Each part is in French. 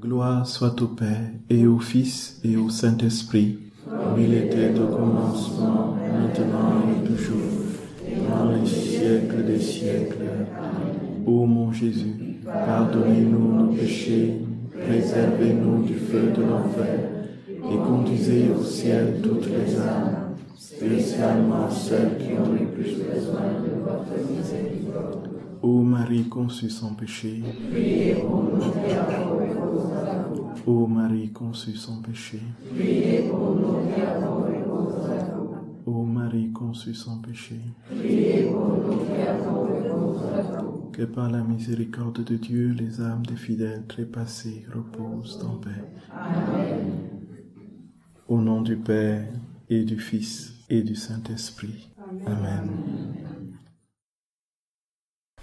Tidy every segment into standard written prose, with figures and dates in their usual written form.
Gloire soit au Père, et au Fils, et au Saint-Esprit, comme il était au commencement, maintenant et toujours, et dans les siècles des siècles. Ô mon Jésus, pardonnez-nous nos péchés, préservez-nous du feu de l'enfer, et conduisez au ciel toutes les âmes, spécialement celles qui ont le plus besoin de votre miséricorde. Ô Marie conçue sans péché, priez pour nous qui avons recours à vous. Ô Marie conçue sans péché, Priez pour nous qui avons recours à vous. Ô Marie conçue sans péché, Priez pour nous qui avons recours à vous. que par la miséricorde de Dieu, les âmes des fidèles trépassés reposent en paix. Amen. Au nom du Père, et du Fils, et du Saint-Esprit. Amen.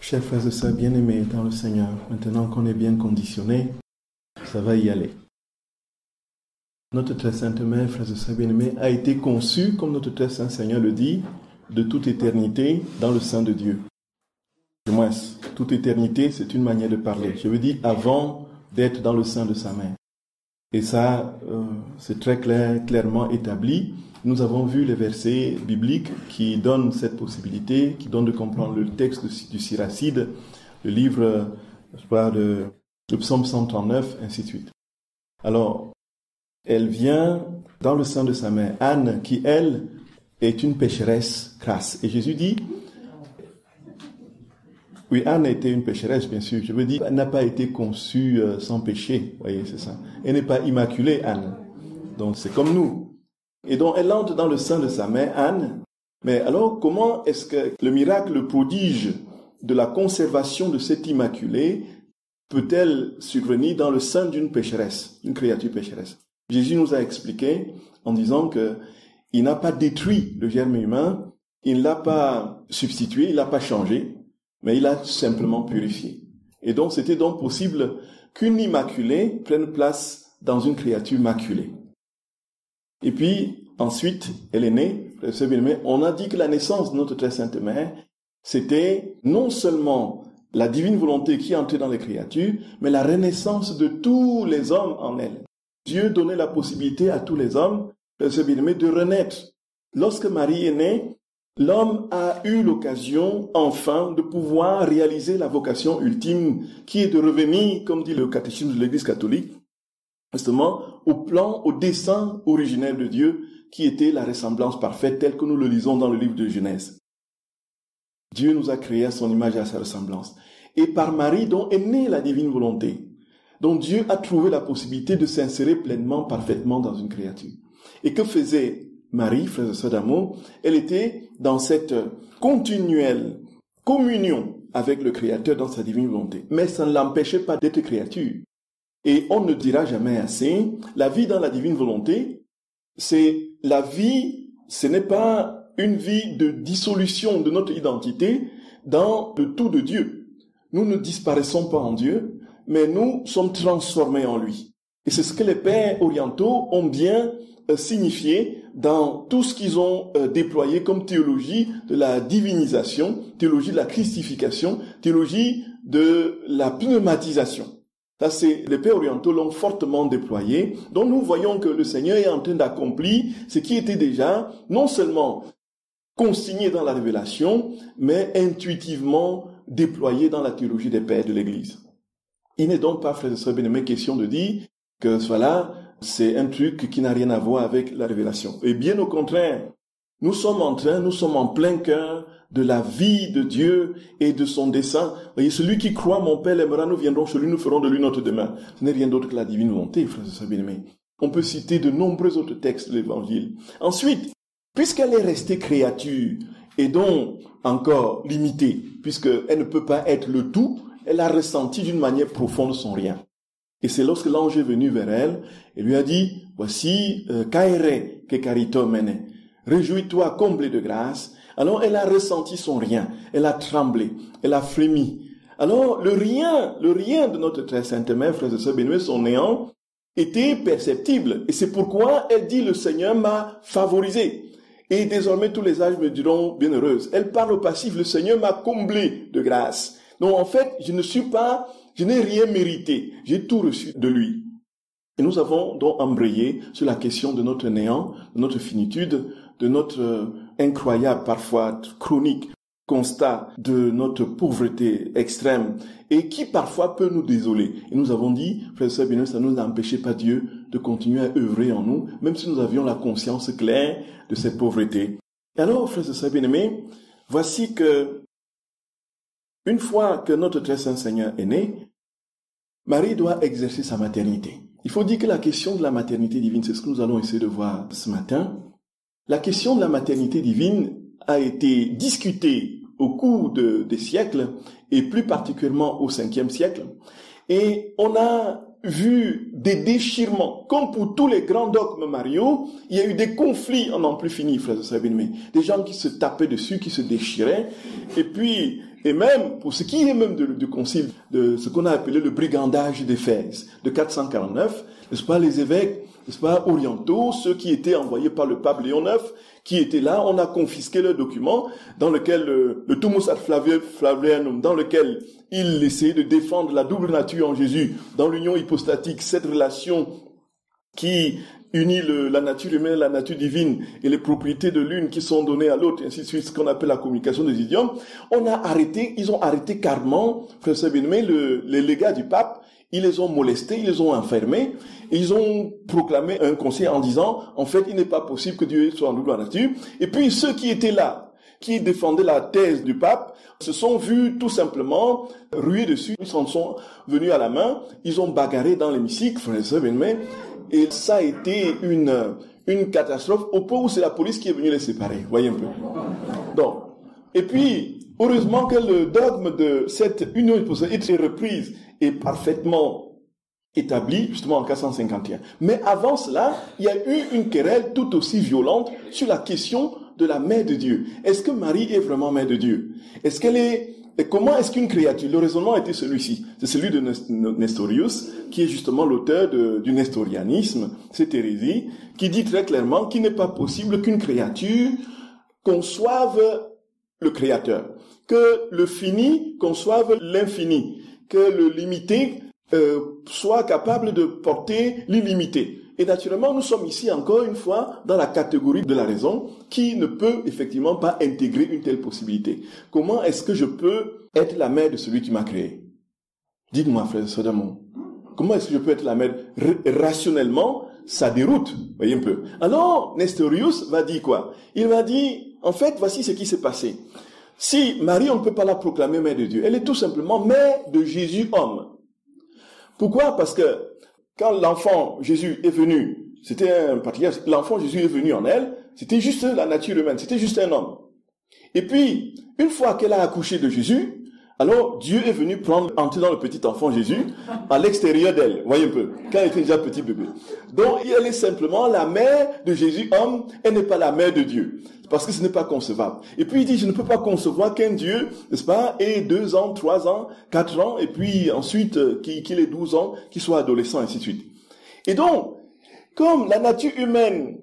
Chers frères et sœurs bien-aimés dans le Seigneur, maintenant qu'on est bien conditionnés, ça va y aller. Notre très sainte Mère, frères et sœurs bien-aimés, a été conçue, comme notre très saint Seigneur le dit, de toute éternité dans le sein de Dieu. Du moins, toute éternité, c'est une manière de parler. Je veux dire avant d'être dans le sein de sa mère. Et ça, c'est très clairement établi. Nous avons vu les versets bibliques qui donnent cette possibilité, qui donnent de comprendre le texte du Siracide, le livre de Psaume 139, ainsi de suite. Alors, elle vient dans le sein de sa mère, Anne, qui, elle, est une pécheresse crasse. Et Jésus dit, oui, Anne était une pécheresse, bien sûr. Je veux dire, elle n'a pas été conçue sans péché. Vous voyez, c'est ça. Elle n'est pas immaculée, Anne. Donc, c'est comme nous. Et donc, elle entre dans le sein de sa mère, Anne. Mais alors, comment est-ce que le miracle, le prodige de la conservation de cette immaculée peut-elle survenir dans le sein d'une pécheresse, d'une créature pécheresse? Jésus nous a expliqué en disant que il n'a pas détruit le germe humain, il ne l'a pas substitué, il ne l'a pas changé, mais il a simplement purifié. Et donc, c'était donc possible qu'une immaculée prenne place dans une créature maculée. Et puis, ensuite, elle est née, on a dit que la naissance de notre très sainte mère, c'était non seulement la divine volonté qui est entrée dans les créatures, mais la renaissance de tous les hommes en elle. Dieu donnait la possibilité à tous les hommes, de renaître. Lorsque Marie est née, l'homme a eu l'occasion, enfin, de pouvoir réaliser la vocation ultime, qui est de revenir, comme dit le catéchisme de l'Église catholique, justement, au plan, au dessein originel de Dieu, qui était la ressemblance parfaite, telle que nous le lisons dans le livre de Genèse. Dieu nous a créés à son image et à sa ressemblance. Et par Marie, donc, est née la divine volonté. Donc Dieu a trouvé la possibilité de s'insérer pleinement, parfaitement dans une créature. Et que faisait Marie, frères et sœurs d'amour? Elle était dans cette continuelle communion avec le Créateur dans sa divine volonté. Mais ça ne l'empêchait pas d'être créature. Et on ne dira jamais assez, la vie dans la divine volonté, c'est la vie, ce n'est pas une vie de dissolution de notre identité dans le tout de Dieu. Nous ne disparaissons pas en Dieu, mais nous sommes transformés en lui. Et c'est ce que les pères orientaux ont bien signifié dans tout ce qu'ils ont déployé comme théologie de la divinisation, théologie de la christification, théologie de la pneumatisation. Ça, c'est, les pères orientaux l'ont fortement déployé. Donc nous voyons que le Seigneur est en train d'accomplir ce qui était déjà non seulement consigné dans la révélation, mais intuitivement déployé dans la théologie des pères de l'Église. Il n'est donc pas, frères et sœurs bien-aimés, question de dire que voilà, c'est un truc qui n'a rien à voir avec la révélation. Et bien au contraire, nous sommes en plein cœur de la vie de Dieu et de son dessein. Voyez, celui qui croit, mon Père l'aimera, nous viendrons chez lui, nous ferons de lui notre demeure. Ce n'est rien d'autre que la divine volonté, frères et sœurs bien-aimés. On peut citer de nombreux autres textes de l'Évangile. Ensuite, puisqu'elle est restée créature et donc encore limitée, puisqu'elle ne peut pas être le tout, elle a ressenti d'une manière profonde son rien. Et c'est lorsque l'ange est venu vers elle et lui a dit, voici, kaere ke karito mene. Réjouis-toi, comblé de grâce. Alors elle a ressenti son rien, elle a tremblé, elle a frémi. Alors le rien de notre très sainte mère, frères et sœurs bien-aimés, son néant, était perceptible. Et c'est pourquoi elle dit, le Seigneur m'a favorisé. Et désormais tous les âges me diront bienheureuse. Elle parle au passif, le Seigneur m'a comblé de grâce. Donc en fait, je n'ai rien mérité, j'ai tout reçu de lui. Et nous avons donc embrayé sur la question de notre néant, de notre finitude, de notre incroyable, parfois chronique, constat de notre pauvreté extrême et qui parfois peut nous désoler. Et nous avons dit, frères et sœurs bien-aimés, ça ne nous empêchait pas Dieu de continuer à œuvrer en nous, même si nous avions la conscience claire de cette pauvreté. Et alors, frères et sœurs bien-aimés, voici que, une fois que notre très saint Seigneur est né, Marie doit exercer sa maternité. Il faut dire que la question de la maternité divine, c'est ce que nous allons essayer de voir ce matin. La question de la maternité divine a été discutée au cours des siècles, et plus particulièrement au 5e siècle. Et on a vu des déchirements. Comme pour tous les grands dogmes mariaux, il y a eu des conflits en n'en plus fini, frères et sœurs bien-aimés. Des gens qui se tapaient dessus, qui se déchiraient. Et même, pour ce qui est même du concile, de ce qu'on a appelé le brigandage d'Éphèse, de 449, n'est-ce pas, les évêques, n'est-ce pas, orientaux, ceux qui étaient envoyés par le pape Léon IX, qui étaient là, on a confisqué leurs documents, dans lequel le Tumus ad Flavianum, dans lequel il essayait de défendre la double nature en Jésus, dans l'union hypostatique, cette relation qui unit la nature humaine, la nature divine et les propriétés de l'une qui sont données à l'autre, et ainsi de suite, ce qu'on appelle la communication des idiomes. Ils ont arrêté carrément, frère bien-aimé, les légats du pape. Ils les ont molestés, ils les ont enfermés, et ils ont proclamé un conseil en disant, en fait, il n'est pas possible que Dieu soit en double nature. Et puis, ceux qui étaient là, qui défendaient la thèse du pape, se sont vus tout simplement ruer dessus. Ils s'en sont venus à la main, ils ont bagarré dans l'hémicycle, frères et sœurs bien-aimés, et ça a été une catastrophe au point où c'est la police qui est venue les séparer. Voyez un peu. Donc, et puis, heureusement que le dogme de cette union hypostatique est reprise et parfaitement établi, justement en 451. Mais avant cela, il y a eu une querelle tout aussi violente sur la question de la mère de Dieu. Est-ce que Marie est vraiment mère de Dieu? Est-ce qu'elle est... Et comment est-ce qu'une créature... Le raisonnement était celui-ci. C'est celui de Nestorius, qui est justement l'auteur du nestorianisme, cette hérésie, qui dit très clairement qu'il n'est pas possible qu'une créature conçoive le Créateur, que le fini conçoive l'infini, que le limité soit capable de porter l'illimité. Et naturellement, nous sommes ici encore une fois dans la catégorie de la raison qui ne peut effectivement pas intégrer une telle possibilité. Comment est-ce que je peux être la mère de celui qui m'a créé? Dites-moi, frère Sodamon, comment est-ce que je peux être la mère? Rationnellement, ça déroute, voyez un peu. Alors, Nestorius va dire quoi? Il va dire, en fait, voici ce qui s'est passé. Si Marie, on ne peut pas la proclamer mère de Dieu, elle est tout simplement mère de Jésus homme. Pourquoi? Parce que quand l'enfant Jésus est venu, c'était un patriarche, l'enfant Jésus est venu en elle, c'était juste la nature humaine, c'était juste un homme. Et puis, une fois qu'elle a accouché de Jésus, alors Dieu est venu entrer dans le petit enfant Jésus à l'extérieur d'elle, voyez un peu, quand elle était déjà petit bébé. Donc, elle est simplement la mère de Jésus homme, elle n'est pas la mère de Dieu. Parce que ce n'est pas concevable. Et puis il dit, je ne peux pas concevoir qu'un Dieu, n'est-ce pas, ait 2 ans, 3 ans, 4 ans, et puis ensuite qu'il ait 12 ans, qu'il soit adolescent, et ainsi de suite. Et donc, comme la nature humaine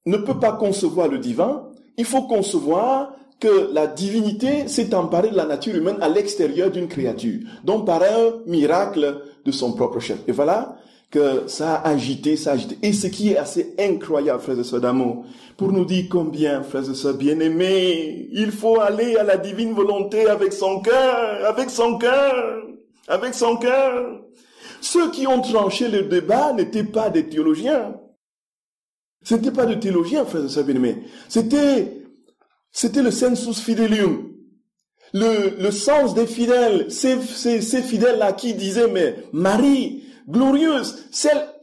ne peut pas concevoir le divin, il faut concevoir que la divinité s'est emparée de la nature humaine à l'extérieur d'une créature, donc par un miracle de son propre chef. Et voilà que ça a agité. Et ce qui est assez incroyable, frères et sœurs d'amour, pour nous dire combien, frères et sœurs bien-aimés, il faut aller à la divine volonté avec son cœur, avec son cœur, avec son cœur. Ceux qui ont tranché le débat n'étaient pas des théologiens. Ce n'étaient pas des théologiens, frères et sœurs bien-aimés. C'était le sensus fidelium. Le sens des fidèles, ces fidèles-là qui disaient, mais Marie, glorieuse,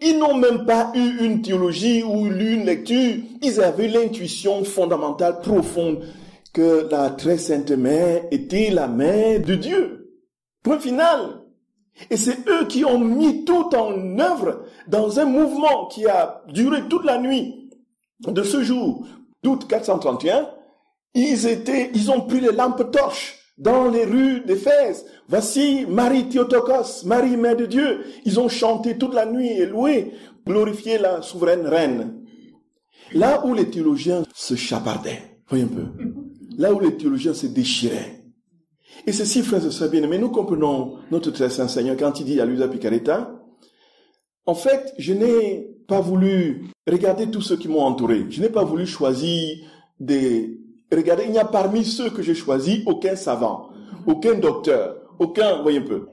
ils n'ont même pas eu une théologie ou lu une lecture, ils avaient l'intuition fondamentale, profonde, que la très sainte mère était la mère de Dieu. Point final. Et c'est eux qui ont mis tout en œuvre dans un mouvement qui a duré toute la nuit de ce jour d'août 431. Ils ont pris les lampes torches dans les rues d'Éphèse. Voici Marie Théotokos, Marie Mère de Dieu. Ils ont chanté toute la nuit et loué, glorifié la souveraine reine. Là où les théologiens se chapardaient, voyez un peu, là où les théologiens se déchiraient. Et ceci, frères et sœurs bien-aimés, nous comprenons notre très saint Seigneur quand il dit à Luisa Picaretta, En fait, je n'ai pas voulu regarder tous ceux qui m'ont entouré. Je n'ai pas voulu choisir des... Regardez, il n'y a parmi ceux que j'ai choisis aucun savant, aucun docteur, aucun... Voyez un peu.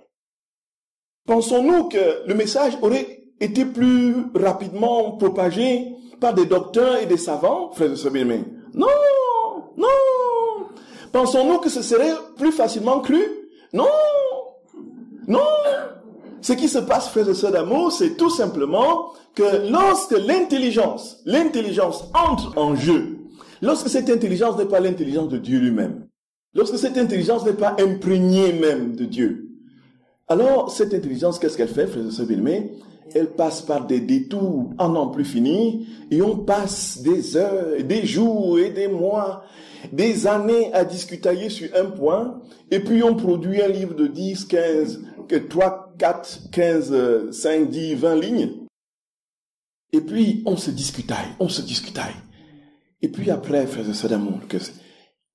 Pensons-nous que le message aurait été plus rapidement propagé par des docteurs et des savants, frères et sœurs bien-aimés? Non, non. Pensons-nous que ce serait plus facilement cru? Non, non. Ce qui se passe, frères et sœurs d'amour, c'est tout simplement que lorsque l'intelligence entre en jeu, lorsque cette intelligence n'est pas l'intelligence de Dieu lui-même, lorsque cette intelligence n'est pas imprégnée même de Dieu, alors cette intelligence, qu'est-ce qu'elle fait, frères et sœurs bien-aimés? Elle passe par des détours en n'en plus finir, et on passe des heures, des jours et des mois, des années à discutailler sur un point, et puis on produit un livre de 10, 15, 3, 4, 15, 5, 10, 20 lignes, et puis on se discutaille. Et puis après, frères et sœurs d'amour,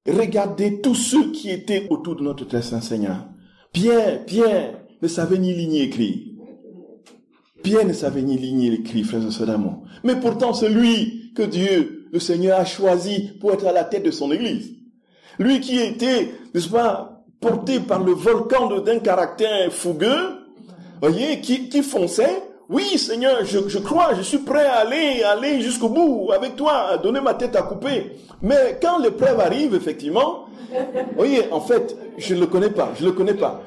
regardez tous ceux qui étaient autour de notre très saint Seigneur. Pierre ne savait ni lire ni écrire. Pierre ne savait ni lire ni écrire, frères et sœurs d'amour. Mais pourtant, c'est lui que Dieu, le Seigneur, a choisi pour être à la tête de son Église. Lui qui était, n'est-ce pas, porté par le volcan d'un caractère fougueux, voyez, qui fonçait. Oui, Seigneur, je crois, je suis prêt à aller jusqu'au bout avec toi, à donner ma tête à couper. Mais quand l'épreuve arrive, effectivement, voyez, en fait, je ne le connais pas.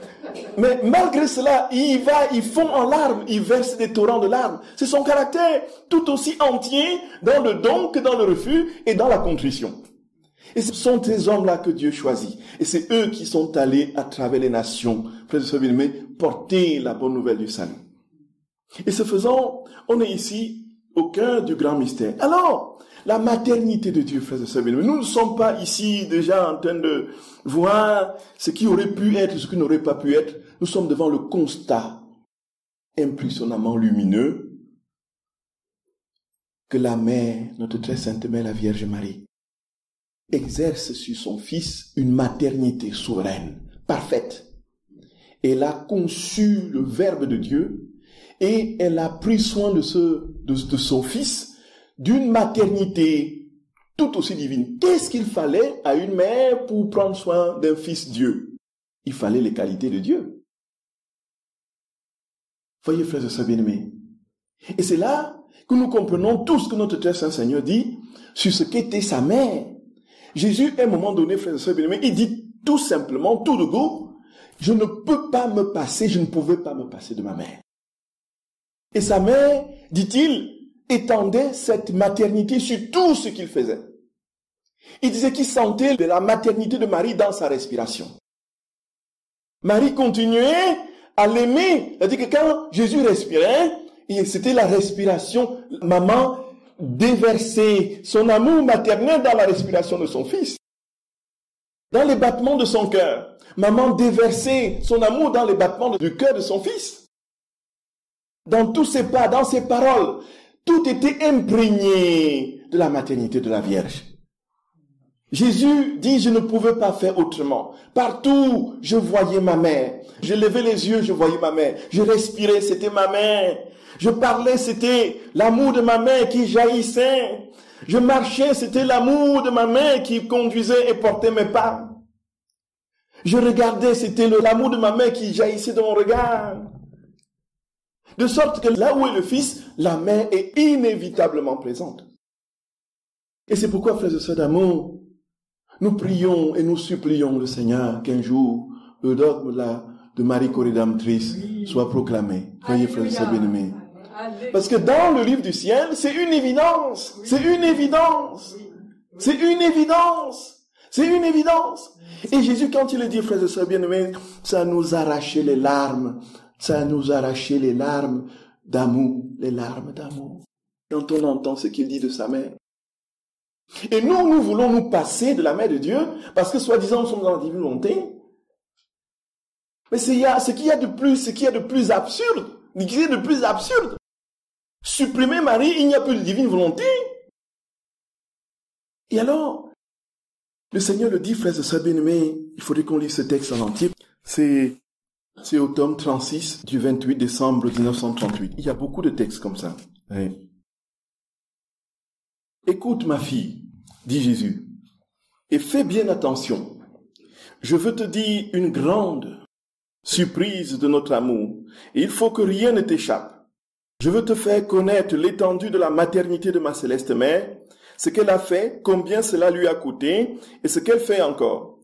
Mais malgré cela, il fond en larmes, il verse des torrents de larmes. C'est son caractère tout aussi entier dans le don que dans le refus et dans la contrition. Et ce sont ces hommes-là que Dieu choisit. Et c'est eux qui sont allés à travers les nations, frères et sœurs bien-aimés, porter la bonne nouvelle du salut. Et ce faisant, on est ici au cœur du grand mystère. Alors, la maternité de Dieu, frères et sœurs bien-aimés, nous ne sommes pas ici déjà en train de voir ce qui aurait pu être, ce qui n'aurait pas pu être. Nous sommes devant le constat impressionnamment lumineux que la mère, notre très sainte mère, la Vierge Marie, exerce sur son Fils une maternité souveraine, parfaite. Elle a conçu le Verbe de Dieu et elle a pris soin de son Fils d'une maternité tout aussi divine. Qu'est-ce qu'il fallait à une mère pour prendre soin d'un fils Dieu? Il fallait les qualités de Dieu. Voyez, frères et sœurs bien-aimés. Et c'est là que nous comprenons tout ce que notre très saint Seigneur dit sur ce qu'était sa mère. Jésus, à un moment donné, frères et sœurs bien-aimés, il dit tout simplement, tout de go, je ne pouvais pas me passer de ma mère. Et sa mère, dit-il, étendait cette maternité sur tout ce qu'il faisait. Il disait qu'il sentait de la maternité de Marie dans sa respiration. Marie continuait à l'aimer. C'est-à-dire que quand Jésus respirait, c'était la respiration. Maman déversait son amour maternel dans la respiration de son fils. Dans les battements de son cœur. Maman déversait son amour dans les battements du cœur de son fils. Dans tous ses pas, dans ses paroles. Tout était imprégné de la maternité de la Vierge. Jésus dit, je ne pouvais pas faire autrement. Partout, je voyais ma mère. Je levais les yeux, je voyais ma mère. Je respirais, c'était ma mère. Je parlais, c'était l'amour de ma mère qui jaillissait. Je marchais, c'était l'amour de ma mère qui conduisait et portait mes pas. Je regardais, c'était l'amour de ma mère qui jaillissait dans mon regard. De sorte que là où est le Fils, la mère est inévitablement présente. Et c'est pourquoi, frères et sœurs d'amour, nous prions et nous supplions le Seigneur qu'un jour, le dogme de Marie Corrédemptrice soit proclamé. Voyez, frères et sœurs bien-aimés. Parce que dans le livre du ciel, c'est une évidence. C'est une évidence. C'est une évidence. C'est une évidence. Et Jésus, quand il le dit, frères et sœurs bien-aimés, ça nous arrachait les larmes. Ça nous arrachait les larmes d'amour, les larmes d'amour. Quand on entend ce qu'il dit de sa mère. Et nous voulons nous passer de la mère de Dieu, parce que soi-disant nous sommes dans la divine volonté. Mais ce qu'il y a de plus absurde. Supprimer Marie, il n'y a plus de divine volonté. Et alors, le Seigneur le dit, frères et sœurs bien-aimés, il faudrait qu'on lise ce texte en entier. C'est C'est au tome 36 du 28 décembre 1938. Il y a beaucoup de textes comme ça. Oui. Écoute ma fille, dit Jésus, et fais bien attention. Je veux te dire une grande surprise de notre amour, et il faut que rien ne t'échappe. Je veux te faire connaître l'étendue de la maternité de ma céleste mère, ce qu'elle a fait, combien cela lui a coûté, et ce qu'elle fait encore.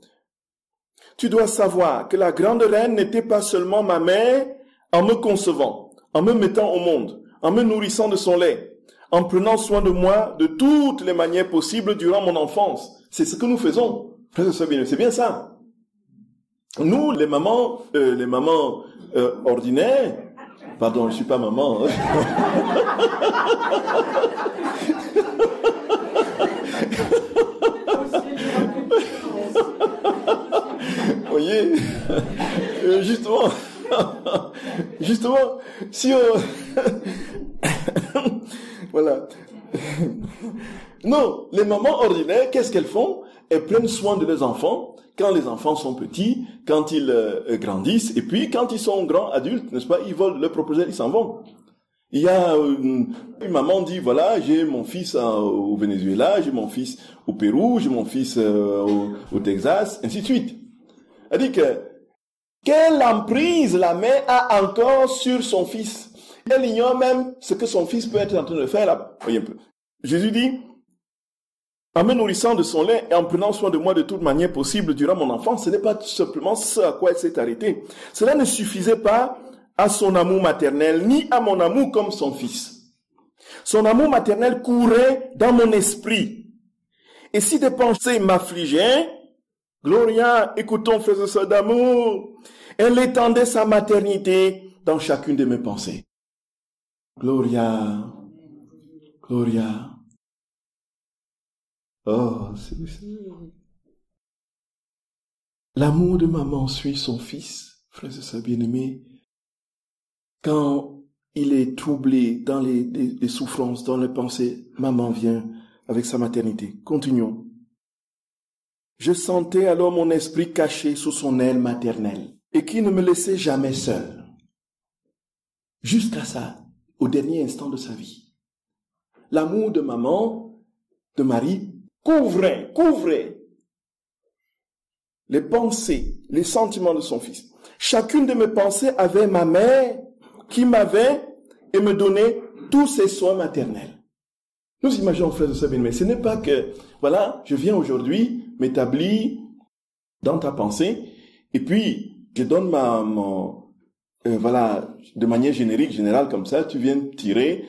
Tu dois savoir que la grande reine n'était pas seulement ma mère en me concevant, en me mettant au monde, en me nourrissant de son lait, en prenant soin de moi de toutes les manières possibles durant mon enfance. C'est ce que nous faisons. C'est bien ça. Nous, les mamans ordinaires, pardon, je suis pas maman. Vous voyez, justement, si voilà. Non, les mamans ordinaires, qu'est-ce qu'elles font? Elles prennent soin de leurs enfants quand les enfants sont petits, quand ils grandissent, et puis quand ils sont grands adultes, n'est-ce pas? Ils volent leur propre aile, ils s'en vont. Il y a une maman dit, voilà, j'ai mon fils au Venezuela, j'ai mon fils au Pérou, j'ai mon fils au Texas, ainsi de suite. Elle dit que quelle emprise la mère a encore sur son fils. Elle ignore même ce que son fils peut être en train de faire là. Voyez un peu. Jésus dit, en me nourrissant de son lait et en prenant soin de moi de toute manière possible durant mon enfance, ce n'est pas simplement ce à quoi elle s'est arrêtée. Cela ne suffisait pas à son amour maternel, ni à mon amour comme son fils. Son amour maternel courait dans mon esprit. Et si des pensées m'affligeaient, Gloria, écoutons, frères et sœurs d'amour, elle étendait sa maternité dans chacune de mes pensées. Gloria, Gloria. Oh, c'est... L'amour de maman suit son fils, frères et sœurs bien-aimés. Quand il est troublé dans les souffrances, dans les pensées, maman vient avec sa maternité. Continuons. Je sentais alors mon esprit caché sous son aile maternelle et qui ne me laissait jamais seul. Jusqu'à ça, au dernier instant de sa vie. L'amour de maman, de Marie, couvrait les pensées, les sentiments de son fils. Chacune de mes pensées avait ma mère qui m'avait et me donnait tous ses soins maternels. Nous imaginons, frères et sœurs bien-aimés, ce n'est pas que, voilà, je viens aujourd'hui m'établir dans ta pensée, et puis je donne voilà, de manière générale comme ça, tu viens tirer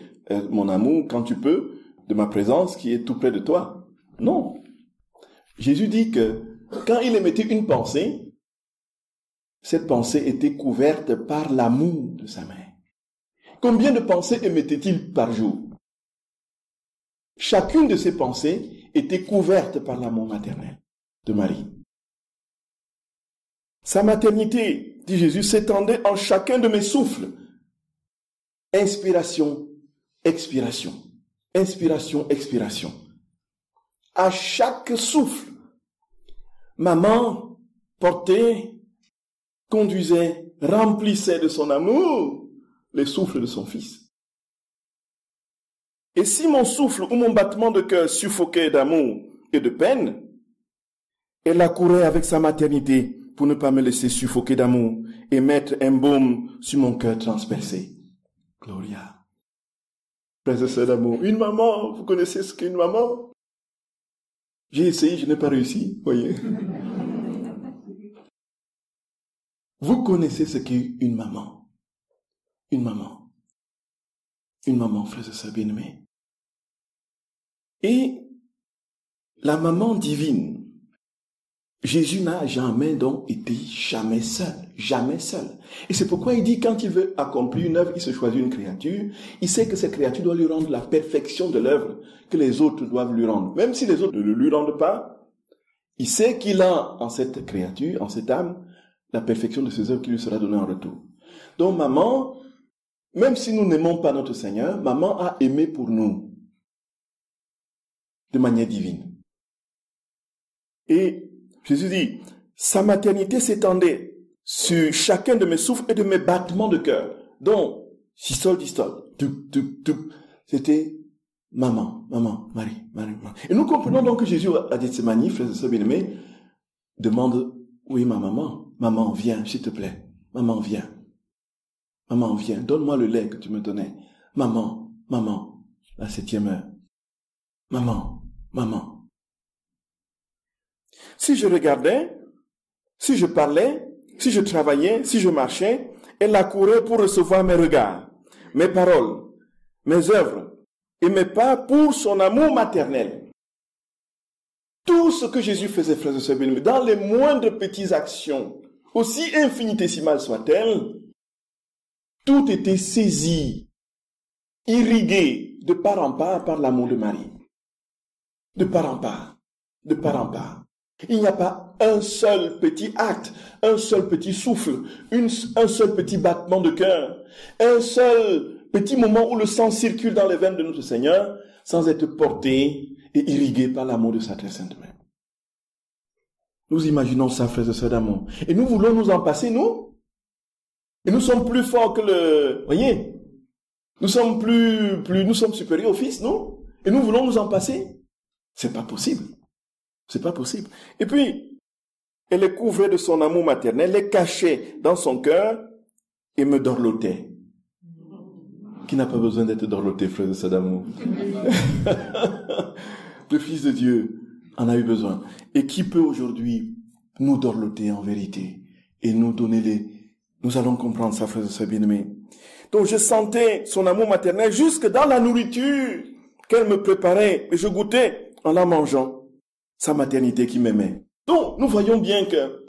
mon amour quand tu peux de ma présence qui est tout près de toi. Non. Jésus dit que quand il émettait une pensée, cette pensée était couverte par l'amour de sa mère. Combien de pensées émettait-il par jour? Chacune de ces pensées était couverte par l'amour maternel de Marie. Sa maternité, dit Jésus, s'étendait en chacun de mes souffles. Inspiration, expiration. Inspiration, expiration. À chaque souffle, maman portait, conduisait, remplissait de son amour les souffles de son fils. Et si mon souffle ou mon battement de cœur suffoquait d'amour et de peine, elle accourait avec sa maternité pour ne pas me laisser suffoquer d'amour et mettre un baume sur mon cœur transpercé. Gloria. Frères et sœurs d'amour, une maman, vous connaissez ce qu'est une maman? J'ai essayé, je n'ai pas réussi, voyez. Vous connaissez ce qu'est une maman. Une maman. Une maman, frères et sœurs bien-aimés. Et la maman divine, Jésus n'a jamais donc été jamais seul. Et c'est pourquoi il dit quand il veut accomplir une œuvre, il se choisit une créature, il sait que cette créature doit lui rendre la perfection de l'œuvre que les autres doivent lui rendre. Même si les autres ne le lui rendent pas, il sait qu'il a en cette créature, en cette âme, la perfection de ses œuvres qui lui sera donnée en retour. Donc maman, même si nous n'aimons pas notre Seigneur, maman a aimé pour nous de manière divine. Et Jésus dit, sa maternité s'étendait sur chacun de mes souffles et de mes battements de cœur. Donc, systole, distole, c'était maman, Marie. Et nous comprenons donc que Jésus a dit, c'est magnifique, frères et sœurs bien-aimés, demande, oui, ma maman, viens, s'il te plaît, maman, viens, donne-moi le lait que tu me donnais, maman, la 7e heure, maman. Si je regardais, si je parlais, si je travaillais, si je marchais, elle accourait pour recevoir mes regards, mes paroles, mes œuvres et mes pas pour son amour maternel. Tout ce que Jésus faisait, frères et sœurs bien-aimés, dans les moindres petites actions, aussi infinitésimales soient-elles, tout était saisi, irrigué de part en part par l'amour de Marie. De part en part. Il n'y a pas un seul petit acte, un seul petit souffle, un seul petit battement de cœur, un seul petit moment où le sang circule dans les veines de notre Seigneur sans être porté et irrigué par l'amour de sa très sainte main. Nous imaginons ça, frères et sœurs d'amour. Et nous voulons nous en passer, nous. Et nous sommes plus forts que le... Voyez, nous sommes nous sommes supérieurs au Fils, non? Et nous voulons nous en passer. C'est pas possible. Et puis, elle les couvrait de son amour maternel, les cachait dans son cœur et me dorlotait. Qui n'a pas besoin d'être dorloté, frères et sœurs d'amour? Le Fils de Dieu en a eu besoin. Et qui peut aujourd'hui nous dorloter en vérité et nous donner Nous allons comprendre ça, frères et sœurs bien-aimés. Donc je sentais son amour maternel jusque dans la nourriture qu'elle me préparait et je goûtais en la mangeant sa maternité qui m'aimait. Donc nous voyons bien que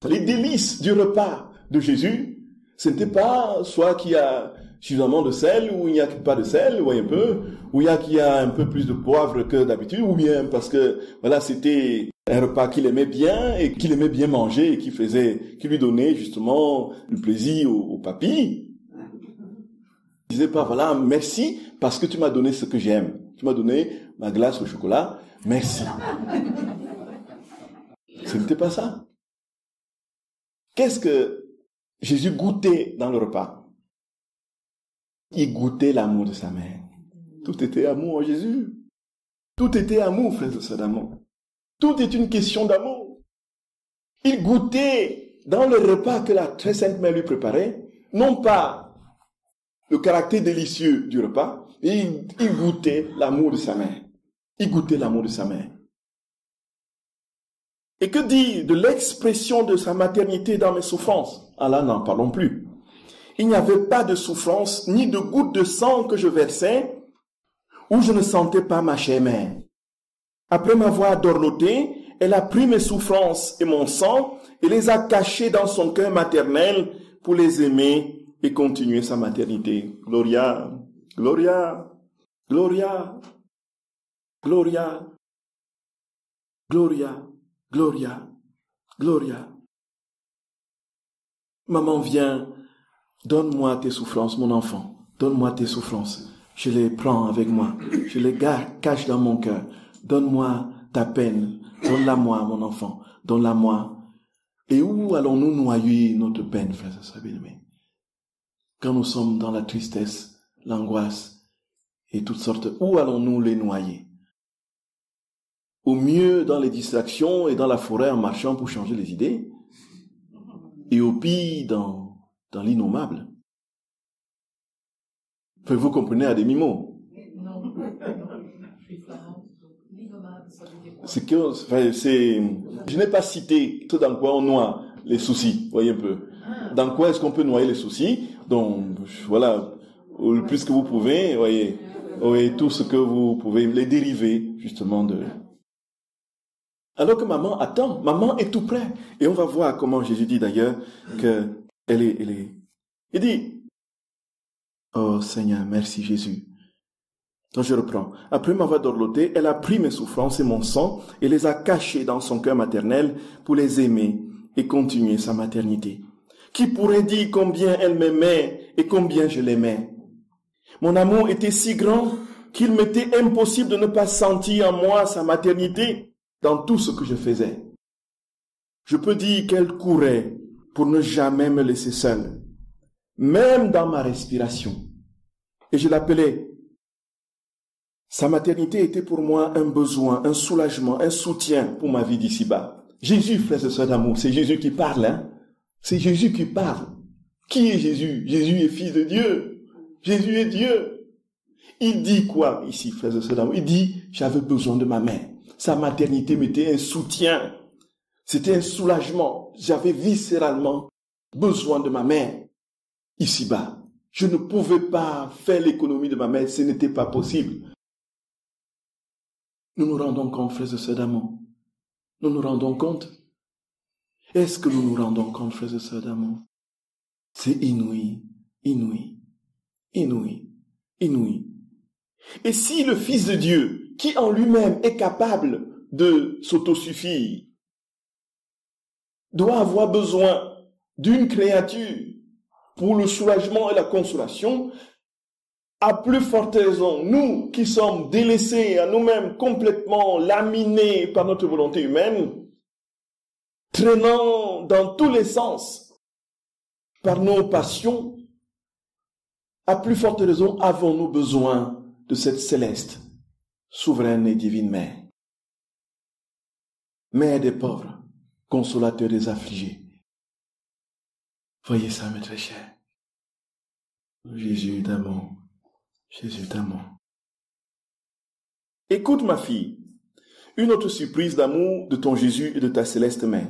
les délices du repas de Jésus, ce n'était pas soit qu'il y a suffisamment de sel ou il n'y a pas de sel, vous voyez un peu, ou qu'il y a un peu plus de poivre que d'habitude, ou bien parce que voilà, c'était un repas qu'il aimait bien et qu'il aimait bien manger et qui lui donnait justement le plaisir au papy. Il disait pas, voilà, merci parce que tu m'as donné ce que j'aime. Tu m'as donné ma glace au chocolat, merci. Ce n'était pas ça. Qu'est-ce que Jésus goûtait dans le repas? Il goûtait l'amour de sa mère. Tout était amour en Jésus. Tout était amour, frères et sœurs d'amour. Tout est une question d'amour. Il goûtait dans le repas que la très sainte mère lui préparait, non pas le caractère délicieux du repas, il goûtait l'amour de sa mère. Il goûtait l'amour de sa mère. Et que dire de l'expression de sa maternité dans mes souffrances? Ah là, n'en parlons plus. Il n'y avait pas de souffrance, ni de goutte de sang que je versais, où je ne sentais pas ma chère mère. Après m'avoir dorloté, elle a pris mes souffrances et mon sang, et les a cachées dans son cœur maternel pour les aimer et continuer sa maternité. Gloria, Gloria, Gloria, Gloria, Gloria, Gloria, Gloria. Maman, viens, donne-moi tes souffrances, mon enfant. Donne-moi tes souffrances. Je les prends avec moi. Je les cache dans mon cœur. Donne-moi ta peine. Donne-la-moi, mon enfant. Donne-la-moi. Et où allons-nous noyer notre peine, frères et sœurs bien-aimés? Quand nous sommes dans la tristesse, l'angoisse et toutes sortes, où allons-nous les noyer? Au mieux dans les distractions et dans la forêt en marchant pour changer les idées, et au pire dans l'innommable. Vous comprenez à demi-mot. Je n'ai pas cité tout dans quoi on noie les soucis, voyez un peu. Dans quoi est-ce qu'on peut noyer les soucis? Donc, voilà, le plus que vous pouvez, voyez, tout ce que vous pouvez, les dériver, justement, de... Alors que maman attend, maman est tout près. Et on va voir comment Jésus dit d'ailleurs qu'elle est... Il dit, oh Seigneur, merci Jésus. Donc je reprends. Après m'avoir dorloté, elle a pris mes souffrances et mon sang et les a cachées dans son cœur maternel pour les aimer et continuer sa maternité. Qui pourrait dire combien elle m'aimait et combien je l'aimais? Mon amour était si grand qu'il m'était impossible de ne pas sentir en moi sa maternité dans tout ce que je faisais. Je peux dire qu'elle courait pour ne jamais me laisser seul, même dans ma respiration. Et je l'appelais. Sa maternité était pour moi un besoin, un soulagement, un soutien pour ma vie d'ici-bas. Jésus, frères et sœurs d'amour, c'est Jésus qui parle, hein? C'est Jésus qui parle. Qui est Jésus? Jésus est fils de Dieu. Jésus est Dieu. Il dit quoi ici, frères et sœurs d'amour? Il dit, j'avais besoin de ma mère. Sa maternité m'était un soutien. C'était un soulagement. J'avais viscéralement besoin de ma mère ici-bas. Je ne pouvais pas faire l'économie de ma mère, ce n'était pas possible. Nous nous rendons compte, frères et sœurs d'amour. Nous nous rendons compte. Est-ce que nous nous rendons compte, frères et sœurs d'amour? C'est inouï, inouï, inouï, inouï. Et si le Fils de Dieu, qui en lui-même est capable de s'autosuffire, doit avoir besoin d'une créature pour le soulagement et la consolation, à plus forte raison, nous qui sommes délaissés à nous-mêmes, complètement laminés par notre volonté humaine, traînant dans tous les sens par nos passions, à plus forte raison avons-nous besoin de cette céleste, souveraine et divine mère. Mère des pauvres, consolateur des affligés. Voyez ça, mes très chers. Jésus d'amour. Jésus d'amour. Écoute ma fille, une autre surprise d'amour de ton Jésus et de ta céleste mère.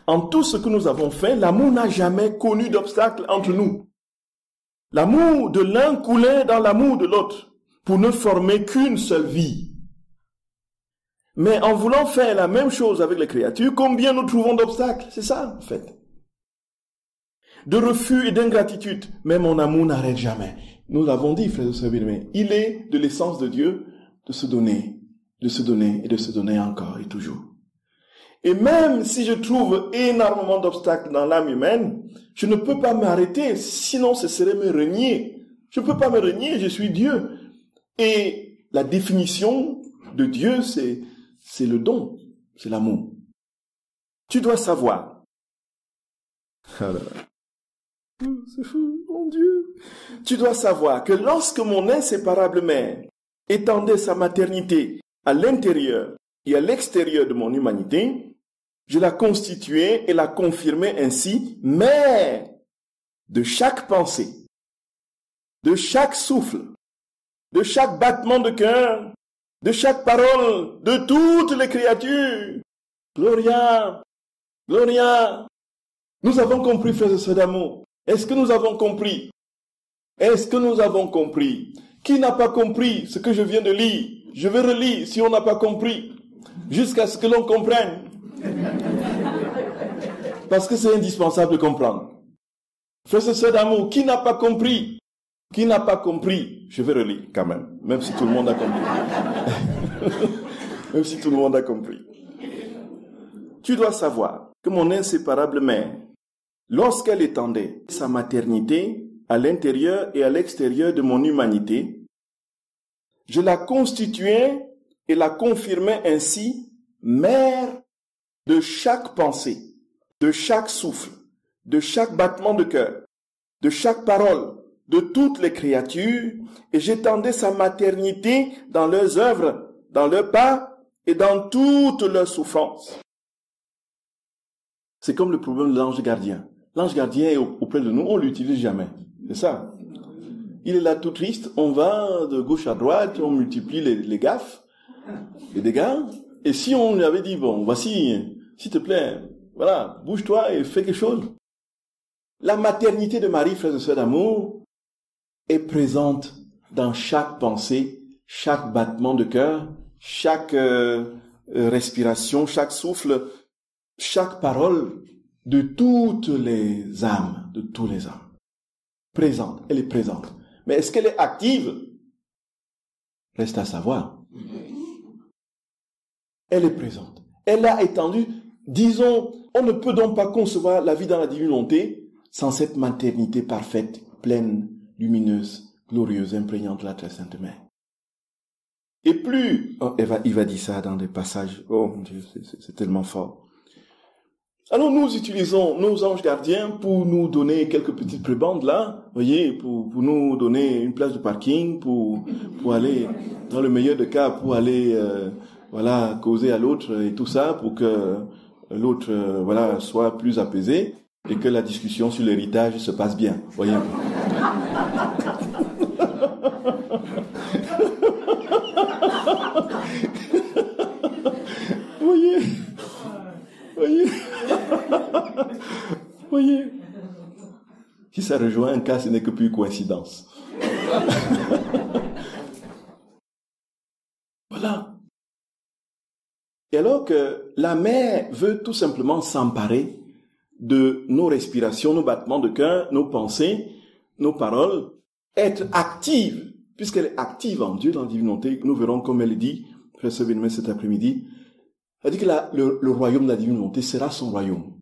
En tout ce que nous avons fait, l'amour n'a jamais connu d'obstacle entre nous. L'amour de l'un coulait dans l'amour de l'autre pour ne former qu'une seule vie. Mais en voulant faire la même chose avec les créatures, combien nous trouvons d'obstacles? C'est ça, en fait. De refus et d'ingratitude, mais mon amour n'arrête jamais. Nous l'avons dit, frères et sœurs bien-aimés, il est de l'essence de Dieu de se donner et de se donner encore et toujours. Et même si je trouve énormément d'obstacles dans l'âme humaine, je ne peux pas m'arrêter, sinon ce serait me renier. Je ne peux pas me renier, je suis Dieu. Et la définition de Dieu, c'est le don, c'est l'amour. Tu dois savoir. C'est fou, mon Dieu. Tu dois savoir que lorsque mon inséparable mère étendait sa maternité à l'intérieur et à l'extérieur de mon humanité, je la constituais et la confirmais ainsi mère de chaque pensée, de chaque souffle, de chaque battement de cœur, de chaque parole, de toutes les créatures. Gloria, Gloria. Nous avons compris, frères et sœurs d'amour. Est-ce que nous avons compris? Est-ce que nous avons compris? Qui n'a pas compris ce que je viens de lire? Je vais relire si on n'a pas compris, jusqu'à ce que l'on comprenne. Parce que c'est indispensable de comprendre. Frères et sœurs d'amour, qui n'a pas compris? Qui n'a pas compris? Je vais relire quand même si tout le monde a compris. Même si tout le monde a compris. Tu dois savoir que mon inséparable mère, lorsqu'elle étendait sa maternité à l'intérieur et à l'extérieur de mon humanité, je la constituais et la confirmais ainsi mère de chaque pensée, de chaque souffle, de chaque battement de cœur, de chaque parole, de toutes les créatures, et j'étendais sa maternité dans leurs œuvres, dans leurs pas et dans toutes leurs souffrances. C'est comme le problème de l'ange gardien. L'ange gardien est auprès de nous, on ne l'utilise jamais. C'est ça. Il est là tout triste, on va de gauche à droite, on multiplie les gaffes, les dégâts. Et si on lui avait dit, bon, voici, s'il te plaît, voilà, bouge-toi et fais quelque chose. La maternité de Marie, frères et sœurs d'amour, est présente dans chaque pensée, chaque battement de cœur, chaque respiration, chaque souffle, chaque parole de toutes les âmes, de tous les âmes. Présente, elle est présente. Mais est-ce qu'elle est active? Reste à savoir. Elle est présente. Elle a étendu, disons, on ne peut donc pas concevoir la vie dans la divine volonté sans cette maternité parfaite, pleine, lumineuse, glorieuse, imprégnante de la très sainte mère. Et plus, il va dire ça dans des passages, oh mon Dieu, c'est tellement fort. Alors nous utilisons nos anges gardiens pour nous donner quelques petites prébendes là, voyez, pour nous donner une place de parking, pour aller, dans le meilleur des cas, pour aller causer à l'autre et tout ça, pour que l'autre soit plus apaisé et que la discussion sur l'héritage se passe bien, voyez. Voyez. Si ça rejoint un cas, ce n'est que plus coïncidence. Voilà. Et alors que la mère veut tout simplement s'emparer de nos respirations, nos battements de cœur, nos pensées, nos paroles, être active, puisqu'elle est active en Dieu dans la divinité, nous verrons comme elle dit, frère Sévénement cet après-midi, elle dit que le royaume de la divine volonté sera son royaume.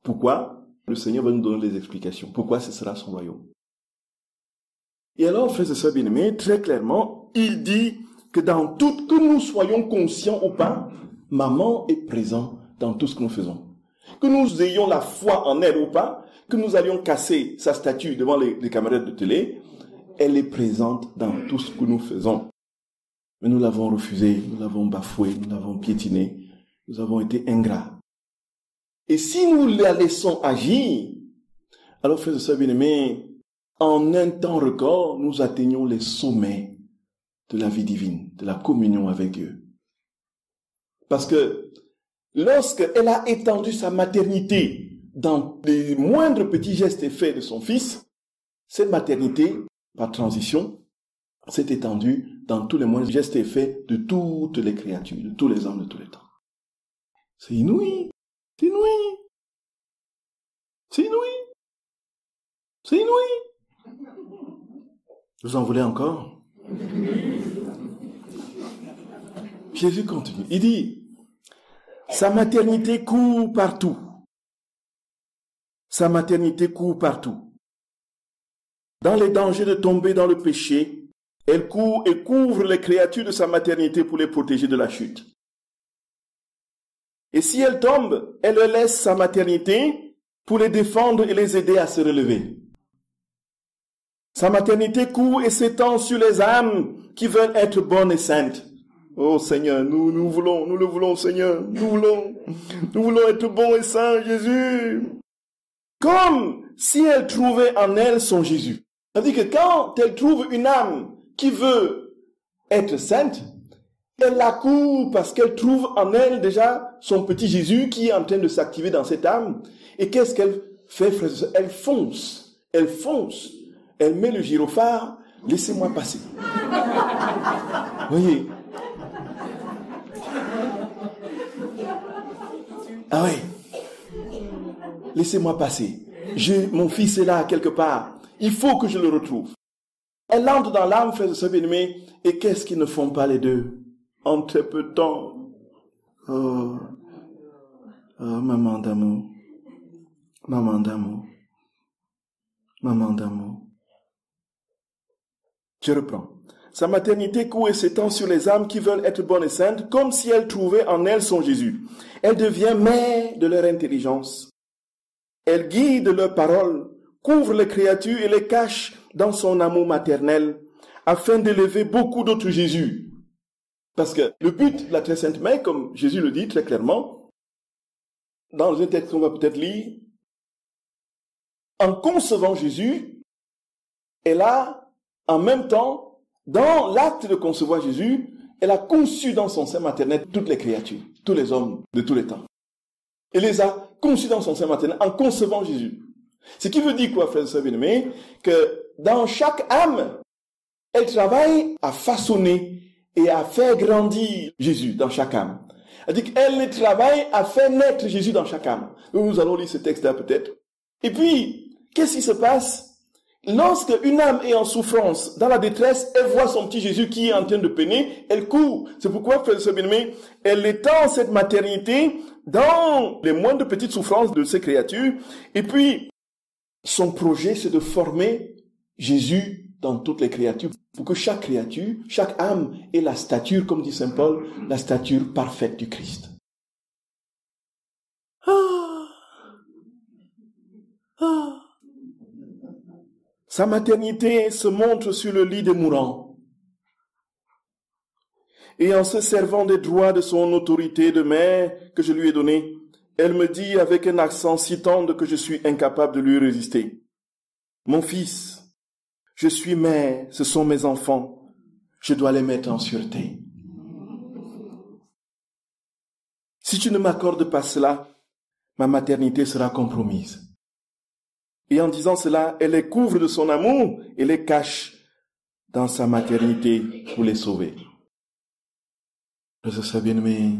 Pourquoi? Le Seigneur va nous donner les explications. Pourquoi ce sera son royaume? Et alors, frères et sœurs bien-aimés, très clairement, il dit que dans tout, que nous soyons conscients ou pas, maman est présente dans tout ce que nous faisons. Que nous ayons la foi en elle ou pas, que nous allions casser sa statue devant les camarades de télé, elle est présente dans tout ce que nous faisons. Mais nous l'avons refusé, nous l'avons bafoué, nous l'avons piétiné, nous avons été ingrats. Et si nous la laissons agir, alors, frères et sœurs bien-aimés, en un temps record, nous atteignons les sommets de la vie divine, de la communion avec Dieu. Parce que lorsqu'elle a étendu sa maternité dans les moindres petits gestes et faits de son fils, cette maternité, par transition, s'est étendue dans tous les moindres gestes et faits de toutes les créatures, de tous les hommes de tous les temps. C'est inouï. C'est inouï. C'est inouï. C'est inouï. Vous en voulez encore? Jésus continue. Il dit, sa maternité court partout. Sa maternité court partout. Dans les dangers de tomber dans le péché, elle court et couvre les créatures de sa maternité pour les protéger de la chute. Et si elle tombe, elle leur laisse sa maternité pour les défendre et les aider à se relever. Sa maternité court et s'étend sur les âmes qui veulent être bonnes et saintes. Oh Seigneur, nous le voulons Seigneur, nous voulons être bons et saints, Jésus. Comme si elle trouvait en elle son Jésus. C'est-à-dire que quand elle trouve une âme qui veut être sainte, elle la court parce qu'elle trouve en elle déjà son petit Jésus qui est en train de s'activer dans cette âme. Et qu'est-ce qu'elle fait, frère? Elle fonce. Elle met le gyrophare. Laissez-moi passer. Voyez. Ah oui. Laissez-moi passer. Mon fils est là quelque part. Il faut que je le retrouve. Elle entre dans l'âme, frère de ce bien-aimé. Et qu'est-ce qu'ils ne font pas les deux? En très peu de temps. Oh, maman d'amour. Maman d'amour. Maman d'amour. Je reprends. Sa maternité court et s'étend sur les âmes qui veulent être bonnes et saintes, comme si elle trouvait en elle son Jésus. Elle devient mère de leur intelligence. Elle guide leurs paroles, couvre les créatures et les cache dans son amour maternel, afin d'élever beaucoup d'autres Jésus. Parce que le but de la très sainte mère, comme Jésus le dit très clairement, dans un texte qu'on va peut-être lire, en concevant Jésus, elle a, en même temps, dans l'acte de concevoir Jésus, elle a conçu dans son sein maternel toutes les créatures, tous les hommes de tous les temps. Elle les a conçus dans son sein maternel en concevant Jésus. Ce qui veut dire quoi, frères et sœurs bien-aimés? Que dans chaque âme, elle travaille à façonner et à faire grandir Jésus dans chaque âme. C'est-à-dire qu'elle travaille à faire naître Jésus dans chaque âme. Nous allons lire ce texte-là peut-être. Et puis, qu'est-ce qui se passe? Lorsque une âme est en souffrance, dans la détresse, elle voit son petit Jésus qui est en train de peiner, elle court. C'est pourquoi, frère et sœurs bien-aimés, elle étend cette maternité dans les moindres petites souffrances de ces créatures. Et puis, son projet, c'est de former Jésus dans toutes les créatures, pour que chaque créature, chaque âme ait la stature, comme dit saint Paul, la stature parfaite du Christ. Ah, Ah. Sa maternité se montre sur le lit des mourants. Et en se servant des droits de son autorité de mère que je lui ai donnée, elle me dit avec un accent si tendre que je suis incapable de lui résister. Mon fils, je suis mère, ce sont mes enfants, je dois les mettre en sûreté. Si tu ne m'accordes pas cela, ma maternité sera compromise. Et en disant cela, elle les couvre de son amour et les cache dans sa maternité pour les sauver. Frères et sœurs bien-aimés,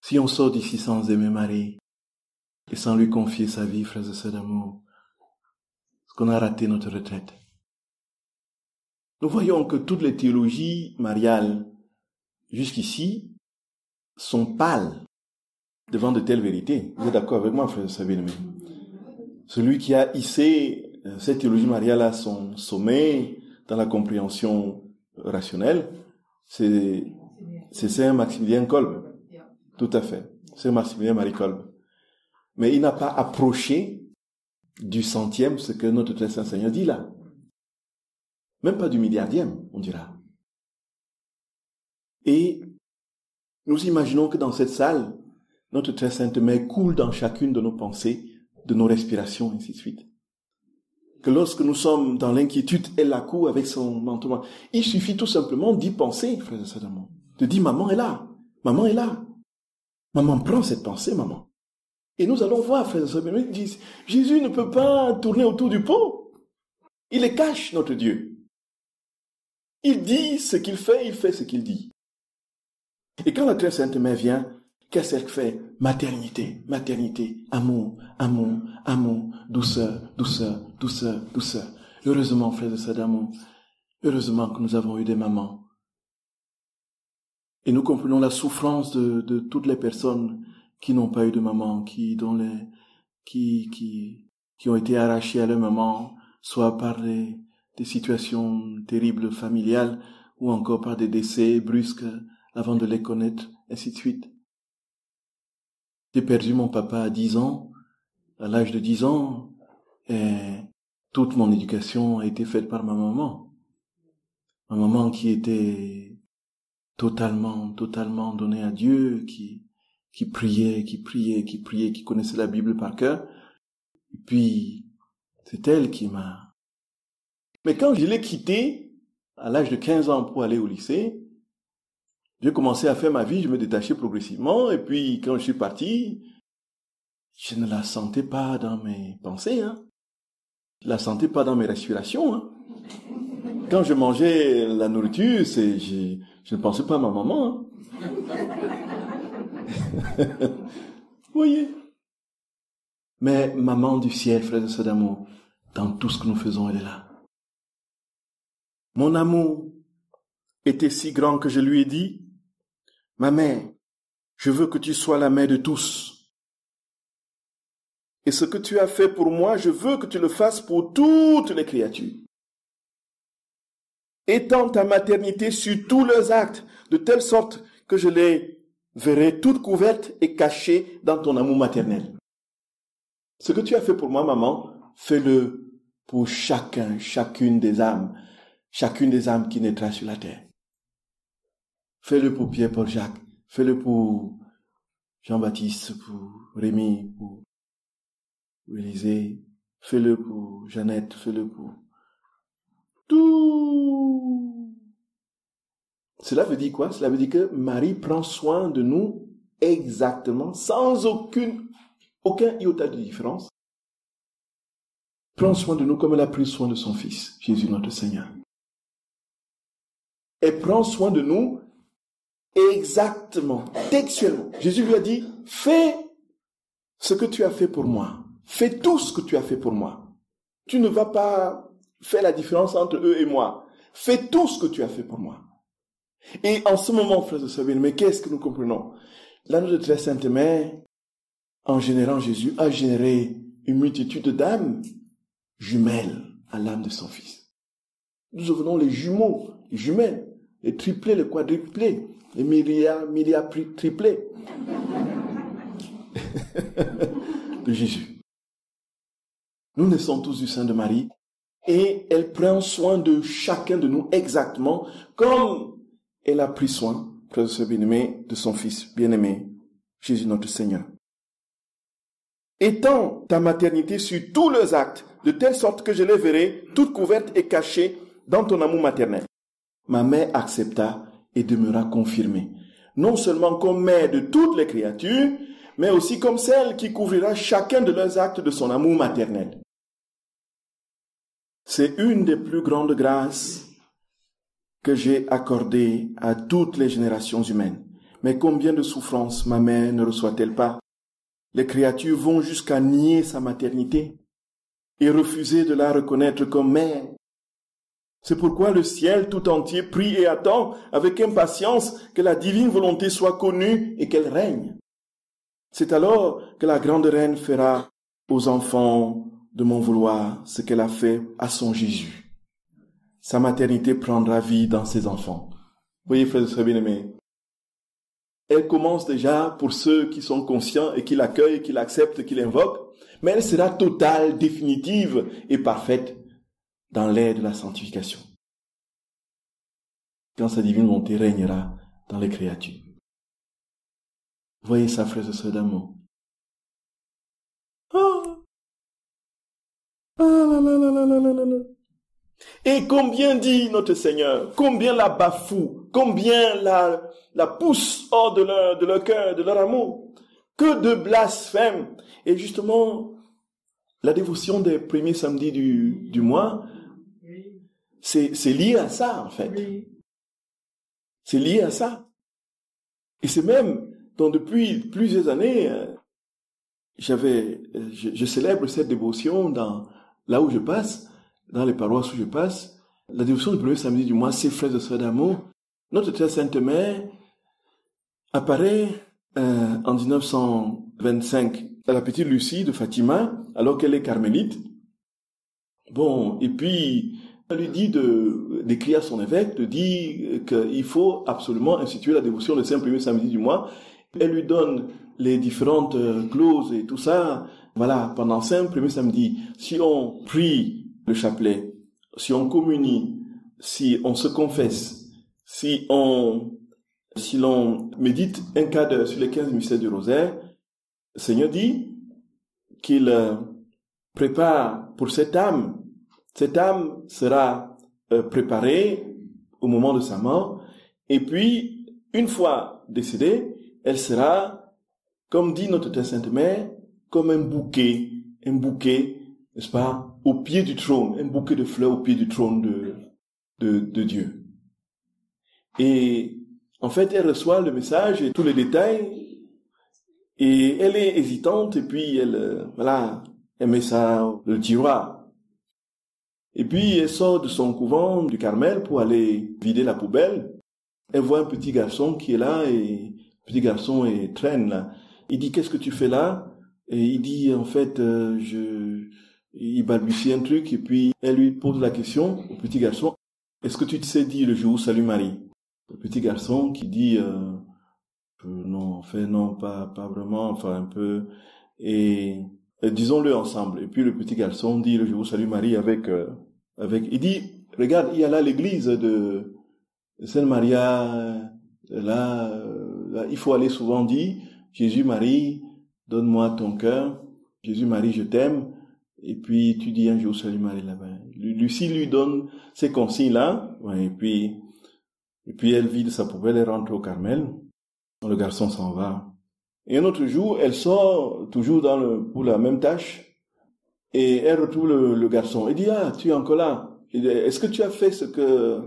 si on sort d'ici sans aimer Marie et sans lui confier sa vie, frères et sœurs d'amour, est-ce qu'on a raté notre retraite? Nous voyons que toutes les théologies mariales jusqu'ici sont pâles devant de telles vérités. Vous êtes d'accord avec moi, frères et sœurs bien-aimés? Celui qui a hissé cette théologie mariale à son sommet dans la compréhension rationnelle, c'est Saint Maximilien Kolbe. Tout à fait. Saint Maximilien Marie Kolbe. Mais il n'a pas approché du centième ce que notre très saint Seigneur dit là. Même pas du milliardième, on dira. Et nous imaginons que dans cette salle, notre très sainte mère coule dans chacune de nos pensées, de nos respirations, ainsi de suite. Que lorsque nous sommes dans l'inquiétude, elle la court avec son manteau. Il suffit tout simplement d'y penser, frères et sœurs d'amour. De dire, maman est là. Maman est là. Maman prend cette pensée, maman. Et nous allons voir, frères et sœurs, ils disent, Jésus ne peut pas tourner autour du pot. Il les cache, notre Dieu. Il dit ce qu'il fait, il fait ce qu'il dit. Et quand la très sainte mère vient, qu'est-ce qu'elle fait? Maternité, maternité, amour, amour, amour, douceur, douceur, douceur, douceur. Heureusement, frères et sœurs d'amour, heureusement que nous avons eu des mamans. Et nous comprenons la souffrance de toutes les personnes qui n'ont pas eu de maman, qui ont été arrachées à leur maman, soit par des situations terribles familiales, ou encore par des décès brusques avant de les connaître, ainsi de suite. J'ai perdu mon papa à 10 ans, à l'âge de 10 ans, et toute mon éducation a été faite par ma maman. Ma maman qui était totalement donnée à Dieu, qui priait, qui connaissait la Bible par cœur. Et puis, c'est elle qui m'a... Mais quand je l'ai quittée, à l'âge de 15 ans pour aller au lycée, j'ai commencé à faire ma vie, je me détachais progressivement, et puis quand je suis parti, je ne la sentais pas dans mes pensées, hein. Je la sentais pas dans mes respirations, hein. Quand je mangeais la nourriture, je ne pensais pas à ma maman, hein. Vous voyez? Mais maman du ciel, frères et sœurs d'amour, dans tout ce que nous faisons, elle est là. Mon amour était si grand que je lui ai dit, ma mère, je veux que tu sois la mère de tous. Et ce que tu as fait pour moi, je veux que tu le fasses pour toutes les créatures. Étends ta maternité sur tous leurs actes, de telle sorte que je les verrai toutes couvertes et cachées dans ton amour maternel. Ce que tu as fait pour moi, maman, fais-le pour chacune des âmes qui naîtra sur la terre. Fais-le pour Pierre, Paul, Jacques. Fais-le pour Jean-Baptiste, pour Rémi, pour Élisée. Fais-le pour Jeannette, fais-le pour tout. Cela veut dire quoi? Cela veut dire que Marie prend soin de nous exactement, sans aucun iota de différence. Prend soin de nous comme elle a pris soin de son Fils, Jésus notre Seigneur. Elle prend soin de nous exactement, textuellement. Jésus lui a dit, fais ce que tu as fait pour moi. Fais tout ce que tu as fait pour moi. Tu ne vas pas faire la différence entre eux et moi. Fais tout ce que tu as fait pour moi. Et en ce moment, frères et sœurs, mais qu'est-ce que nous comprenons? Là, notre très sainte mère, en générant Jésus, a généré une multitude d'âmes jumelles à l'âme de son Fils. Nous devenons les jumeaux, les jumelles, les triplés, les quadruplés, les milliards triplés de Jésus. Nous naissons tous du sein de Marie et elle prend soin de chacun de nous exactement comme elle a pris soin, frères et sœurs bien-aimés, de son Fils bien-aimé, Jésus notre Seigneur. Étends ta maternité sur tous leurs actes, de telle sorte que je les verrai, toutes couvertes et cachées dans ton amour maternel. Ma mère accepta et demeura confirmée, non seulement comme mère de toutes les créatures, mais aussi comme celle qui couvrira chacun de leurs actes de son amour maternel. C'est une des plus grandes grâces que j'ai accordées à toutes les générations humaines. Mais combien de souffrances ma mère ne reçoit-elle pas? Les créatures vont jusqu'à nier sa maternité et refuser de la reconnaître comme mère. C'est pourquoi le ciel tout entier prie et attend avec impatience que la divine volonté soit connue et qu'elle règne. C'est alors que la grande reine fera aux enfants de mon vouloir ce qu'elle a fait à son Jésus. Sa maternité prendra vie dans ses enfants. Voyez, frères et sœurs bien-aimés, elle commence déjà pour ceux qui sont conscients et qui l'accueillent, qui l'acceptent, qui l'invoquent, mais elle sera totale, définitive et parfaite dans l'ère de la sanctification. Quand sa divine volonté régnera dans les créatures. Voyez ça, frères et sœurs d'amour. Et combien dit notre Seigneur, combien la bafoue, combien la pousse hors de leur cœur, de leur amour. Que de blasphèmes. Et justement, la dévotion des premiers samedis du mois, c'est lié à ça, en fait. C'est lié à ça. Et c'est même, donc depuis plusieurs années, je célèbre cette dévotion là où je passe, dans les paroisses où je passe. La dévotion du premier samedi du mois, c'est frères et sœurs d'amour. Notre très sainte mère apparaît en 1925 à la petite Lucie de Fatima, alors qu'elle est carmélite. Bon, et puis elle lui dit d'écrire à son évêque, de dire qu'il faut absolument instituer la dévotion le 5 premier samedi du mois. Elle lui donne les différentes clauses et tout ça. Voilà, pendant 5 premiers samedis, si on prie le chapelet, si on communie, si on se confesse, si l'on médite un quart d'heure sur les 15 mystères du rosaire, le Seigneur dit qu'il prépare pour cette âme sera préparée au moment de sa mort, et puis, une fois décédée, elle sera, comme dit notre très sainte mère, comme un bouquet, n'est-ce pas, au pied du trône, un bouquet de fleurs au pied du trône de Dieu. Et en fait, elle reçoit le message et tous les détails, et elle est hésitante, et puis elle met ça dans le tiroir. Et puis elle sort de son couvent du Carmel pour aller vider la poubelle. Elle voit un petit garçon qui est là, et le petit garçon traîne là. Il dit, qu'est-ce que tu fais là? Et il dit, en fait, il balbutie un truc, et puis elle lui pose la question au petit garçon, est-ce que tu te sais dire le Je vous salue Marie? Le petit garçon qui dit, non, en fait, non, pas vraiment, enfin un peu, et disons-le ensemble. Et puis le petit garçon dit le Je vous salue Marie avec, il dit, regarde, il y a là l'église de Sainte Maria, là, il faut aller souvent dire, Jésus Marie, donne-moi ton cœur, Jésus Marie, je t'aime, et puis tu dis un Je vous salue Marie là-bas. Lucie lui donne ces consignes-là, ouais, et puis elle vide sa poubelle, elle rentre au Carmel, le garçon s'en va. Et un autre jour, elle sort, toujours pour la même tâche, et elle retrouve le garçon. Elle dit, ah, tu es encore là. Est-ce que tu as fait ce que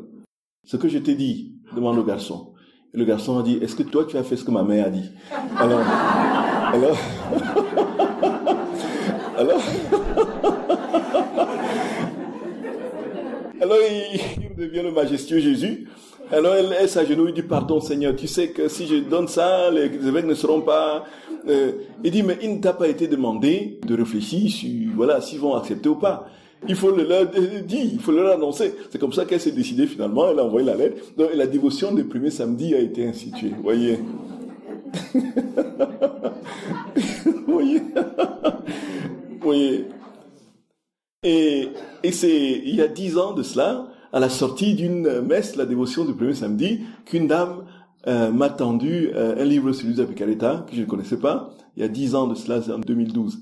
je t'ai dit? Demande au garçon. Et le garçon a dit, est-ce que toi tu as fait ce que ma mère a dit? Alors, il devient le majestueux Jésus. Alors elle s'agenouille, il dit, pardon Seigneur, tu sais que si je donne ça, les évêques ne seront pas... il dit, mais il ne t'a pas été demandé de réfléchir sur, voilà, s'ils vont accepter ou pas. Il faut leur dire, il faut leur annoncer. C'est comme ça qu'elle s'est décidée finalement, elle a envoyé la lettre. Donc la dévotion des premiers samedis a été instituée, voyez. Voyez. Et c'est il y a 10 ans de cela, à la sortie d'une messe, la dévotion du premier samedi, qu'une dame m'a tendu un livre sur Luisa Picaretta, que je ne connaissais pas, il y a 10 ans de cela, c'est en 2012.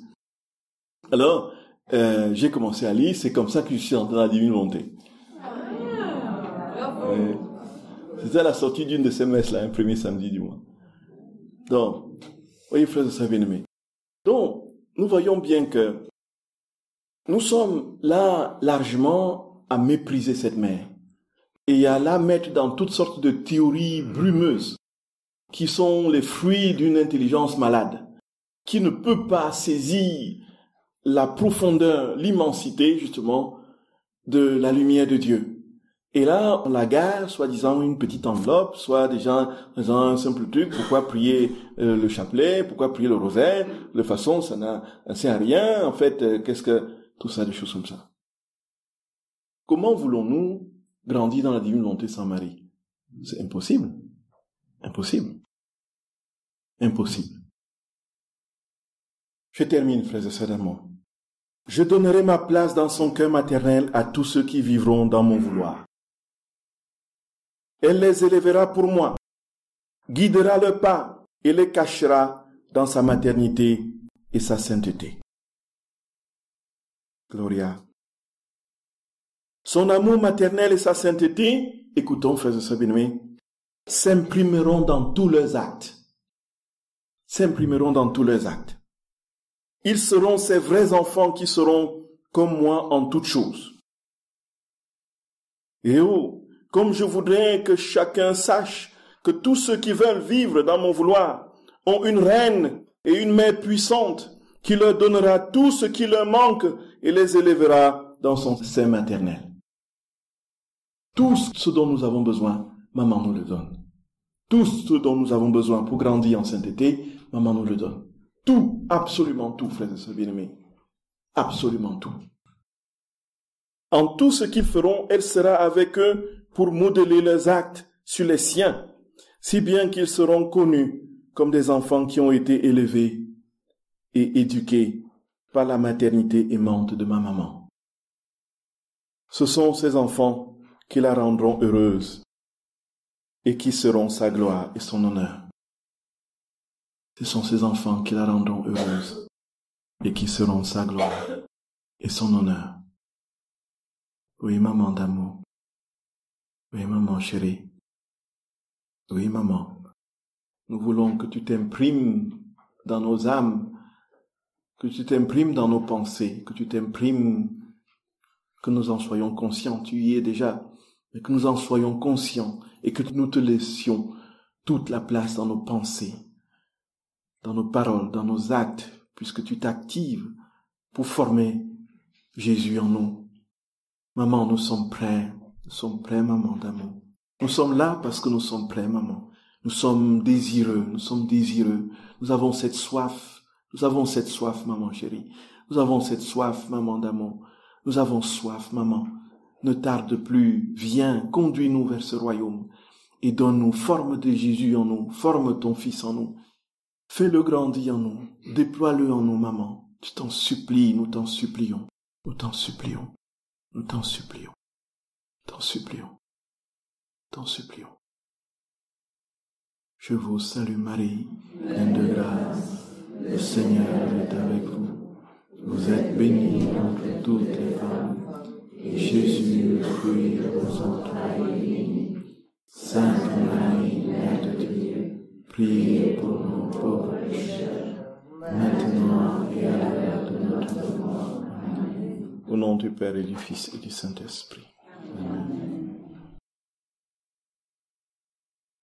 Alors, j'ai commencé à lire, c'est comme ça que je suis entré dans la divine volonté. C'était à la sortie d'une de ces messes-là, un premier samedi du mois. Donc, voyez, frères et sœurs bien-aimés. Donc, nous voyons bien que nous sommes là largement à mépriser cette mère et à la mettre dans toutes sortes de théories brumeuses qui sont les fruits d'une intelligence malade, qui ne peut pas saisir la profondeur, l'immensité, justement, de la lumière de Dieu. Et là, on la gare, soi-disant une petite enveloppe, soit déjà faisant un simple truc, pourquoi prier le chapelet, pourquoi prier le rosaire, de façon, ça sert à rien, en fait, qu'est-ce que, tout ça, des choses comme ça. Comment voulons-nous grandir dans la divine volonté sans Marie? C'est impossible. Impossible. Impossible. Je termine, frères et sœurs d'amour. Je donnerai ma place dans son cœur maternel à tous ceux qui vivront dans mon vouloir. Elle les élèvera pour moi, guidera leurs pas et les cachera dans sa maternité et sa sainteté. Gloria. Son amour maternel et sa sainteté, écoutons, frères et sœurs bien-aimés, s'imprimeront dans tous leurs actes. S'imprimeront dans tous leurs actes. Ils seront ces vrais enfants qui seront comme moi en toutes choses. Et oh, comme je voudrais que chacun sache que tous ceux qui veulent vivre dans mon vouloir ont une reine et une mère puissante qui leur donnera tout ce qui leur manque et les élèvera dans son sein maternel. Tout ce dont nous avons besoin, maman nous le donne. Tout ce dont nous avons besoin pour grandir en sainteté, maman nous le donne. Tout, absolument tout, frères et sœurs bien-aimés. Absolument tout. En tout ce qu'ils feront, elle sera avec eux pour modeler leurs actes sur les siens, si bien qu'ils seront connus comme des enfants qui ont été élevés et éduqués par la maternité aimante de ma maman. Ce sont ces enfants qui la rendront heureuse et qui seront sa gloire et son honneur. Ce sont ces enfants qui la rendront heureuse et qui seront sa gloire et son honneur. Oui, maman d'amour. Oui, maman chérie. Oui, maman. Nous voulons que tu t'imprimes dans nos âmes, que tu t'imprimes dans nos pensées, que tu t'imprimes, que nous en soyons conscients. Tu y es déjà, mais que nous en soyons conscients et que nous te laissions toute la place dans nos pensées, dans nos paroles, dans nos actes, puisque tu t'actives pour former Jésus en nous. Maman, nous sommes prêts. Nous sommes prêts, maman d'amour. Nous sommes là parce que nous sommes prêts, maman. Nous sommes désireux, nous sommes désireux. Nous avons cette soif. Nous avons cette soif, maman chérie. Nous avons cette soif, maman d'amour. Nous avons soif, maman. Ne tarde plus. Viens, conduis-nous vers ce royaume et donne-nous forme de Jésus en nous. Forme ton Fils en nous. Fais-le grandir en nous. Déploie-le en nous, maman. Je t'en supplie, nous t'en supplions. Nous t'en supplions. Nous t'en supplions. T'en supplions, t'en supplions. Je vous salue Marie, pleine de grâce, le Seigneur est avec vous. Vous êtes bénie entre toutes les femmes, et Jésus, le fruit de vos entrailles, est béni. Sainte Marie, Mère de Dieu, priez pour nous pauvres pécheurs, maintenant et à l'heure de notre mort. Amen. Au nom du Père et du Fils et du Saint-Esprit. Amen.